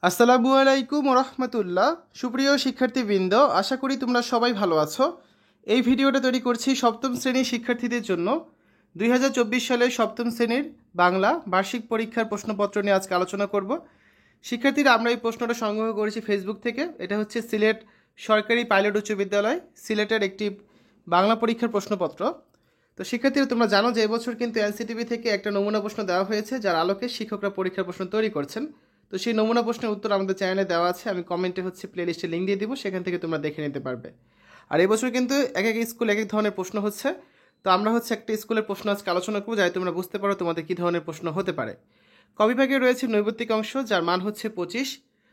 আসসালামু আলাইকুম রহমতুল্লাহ। সুপ্রিয় শিক্ষার্থীবৃন্দ, আশা করি তোমরা সবাই ভালো আছো। এই ভিডিওটা তৈরি করছি সপ্তম শ্রেণীর শিক্ষার্থীদের জন্য। 2024 সালের সপ্তম শ্রেণীর বাংলা বার্ষিক পরীক্ষার প্রশ্নপত্র নিয়ে আজকে আলোচনা করব। শিক্ষার্থীরা, আমরা এই প্রশ্নটা সংগ্রহ করেছি ফেসবুক থেকে। এটা হচ্ছে সিলেট সরকারি পাইলট উচ্চ বিদ্যালয় সিলেটের একটি বাংলা পরীক্ষার প্রশ্নপত্র। তো শিক্ষার্থীরা, তোমরা জানো যে এবছর কিন্তু এনসিটিভি থেকে একটা নমুনা প্রশ্ন দেওয়া হয়েছে, যার আলোকে শিক্ষকরা পরীক্ষার প্রশ্ন তৈরি করছেন। তো সেই নমুনা প্রশ্নের উত্তর আমাদের চ্যানেলে দেওয়া আছে, আমি কমেন্টে প্লেলিস্টে লিঙ্ক দিয়ে দিব, সেখান থেকে তোমরা দেখে নিতে পারবে। আর এবছর কিন্তু এক এক স্কুল এক এক ধরনের প্রশ্ন হচ্ছে। তো আমরা একটা স্কুলের প্রশ্ন আজকে আলোচনা করবো, যাতে তোমরা বুঝতে পারো তোমাদের কী ধরনের প্রশ্ন হতে পারে। ক বিভাগে রয়েছে নৈর্ব্যক্তিক অংশ, যার মান হচ্ছে 25।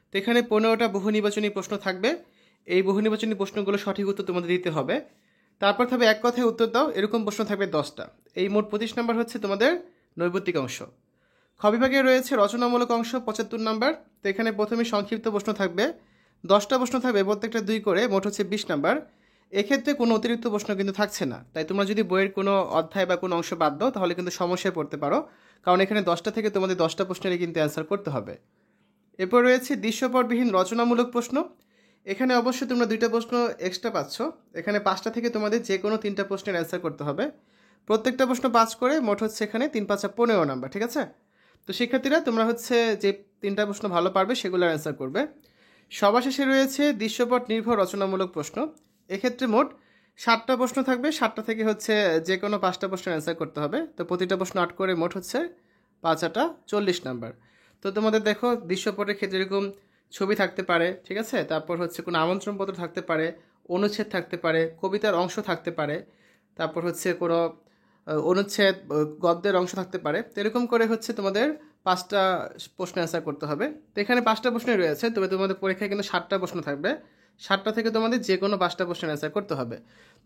তো এখানে 15টা বহু নির্বাচনী প্রশ্ন থাকবে। এই বহু নির্বাচনী প্রশ্নগুলো সঠিক উত্তর তোমাদের দিতে হবে। তারপর থাকবে এক কথায় উত্তর দাও, এরকম প্রশ্ন থাকবে 10টা। এই মোট 25 নম্বর হচ্ছে তোমাদের নৈর্ব্যক্তিক অংশ। খ বিভাগে রয়েছে রচনামূলক অংশ, 75 নম্বর। তো এখানে প্রথমে সংক্ষিপ্ত প্রশ্ন থাকবে, 10টা প্রশ্ন থাকবে, প্রত্যেকটা 2 করে, মোট হচ্ছে 20 নম্বর। এক্ষেত্রে কোনো অতিরিক্ত প্রশ্ন কিন্তু থাকছে না, তাই তোমরা যদি বইয়ের কোনো অধ্যায় বা কোনো অংশ বাদ দাও তাহলে কিন্তু সমস্যায় পড়তে পারো, কারণ এখানে 10টা থেকে তোমাদের 10টা প্রশ্নেরই কিন্তু অ্যান্সার করতে হবে। এরপর রয়েছে দৃশ্যপটবিহীন রচনামূলক প্রশ্ন। এখানে অবশ্যই তোমরা 2টা প্রশ্ন এক্সট্রা পাচ্ছ। এখানে 5টা থেকে তোমাদের যে কোনো 3টা প্রশ্নের অ্যান্সার করতে হবে। প্রত্যেকটা প্রশ্ন 5 করে, মোট হচ্ছে এখানে 3 5 15 নাম্বার, ঠিক আছে? তো শিক্ষার্থীরা, তোমরা যে 3টা প্রশ্ন ভালো পারবে সেগুলোর অ্যান্সার করবে। সবার শেষে রয়েছে দৃশ্যপট নির্ভর রচনামূলক প্রশ্ন। এক্ষেত্রে মোট 7টা প্রশ্ন থাকবে, 7টা থেকে যে কোনো 5টা প্রশ্নের অ্যান্সার করতে হবে। তো প্রতিটা প্রশ্ন 8 করে, মোট হচ্ছে 5 8 40 নাম্বার। তো তোমাদের দেখো, দৃশ্যপটের ক্ষেত্রে এরকম ছবি থাকতে পারে, ঠিক আছে? তারপর কোনো আমন্ত্রণপত্র থাকতে পারে, অনুচ্ছেদ থাকতে পারে, কবিতার অংশ থাকতে পারে, তারপর কোনো অনুচ্ছেদ, গদ্যের অংশ থাকতে পারে। তো এরকম করে তোমাদের 5টা প্রশ্ন অ্যান্সার করতে হবে। তো এখানে 5টা প্রশ্নই রয়েছে, তবে তোমাদের পরীক্ষায় কিন্তু 7টা প্রশ্ন থাকবে। 7টা থেকে তোমাদের যে কোনো 5টা প্রশ্নের অ্যান্সার করতে হবে।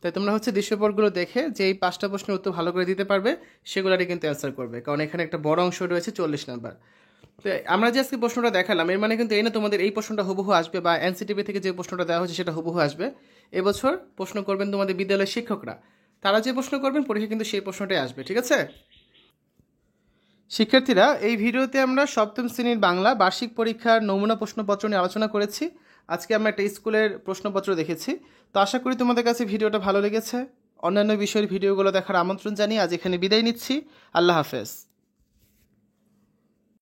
তাই তোমরা দৃশ্যপটগুলো দেখে যে এই 5টা প্রশ্নের উত্তর ভালো করে দিতে পারবে সেগুলোরই কিন্তু অ্যান্সার করবে, কারণ এখানে একটা বড় অংশ রয়েছে 40 নাম্বার। তো আমরা যে আজকে প্রশ্নটা দেখালাম, এর মানে কিন্তু এই না তোমাদের এই প্রশ্নটা হুবহু আসবে, বা এনসিটিভি থেকে যে প্রশ্নটা দেওয়া হয়েছে সেটা হুবহু আসবে। এবছর প্রশ্ন করবেন তোমাদের বিদ্যালয়ের শিক্ষকরা, তারা যে প্রশ্ন করবেন পরীক্ষা কিন্তু সেই প্রশ্নটাই আসবে, ঠিক আছে? শিক্ষার্থীরা, এই ভিডিওতে আমরা সপ্তম শ্রেণীর বাংলা বার্ষিক পরীক্ষার নমুনা প্রশ্নপত্র নিয়ে আলোচনা করেছি। আজকে আমরা একটা স্কুলের প্রশ্নপত্র দেখেছি। তো আশা করি তোমাদের কাছে ভিডিওটা ভালো লেগেছে। অন্যান্য বিষয়ের ভিডিওগুলো দেখার আমন্ত্রণ জানিয়ে আজ এখানে বিদায় নিচ্ছি। আল্লাহ হাফেজ।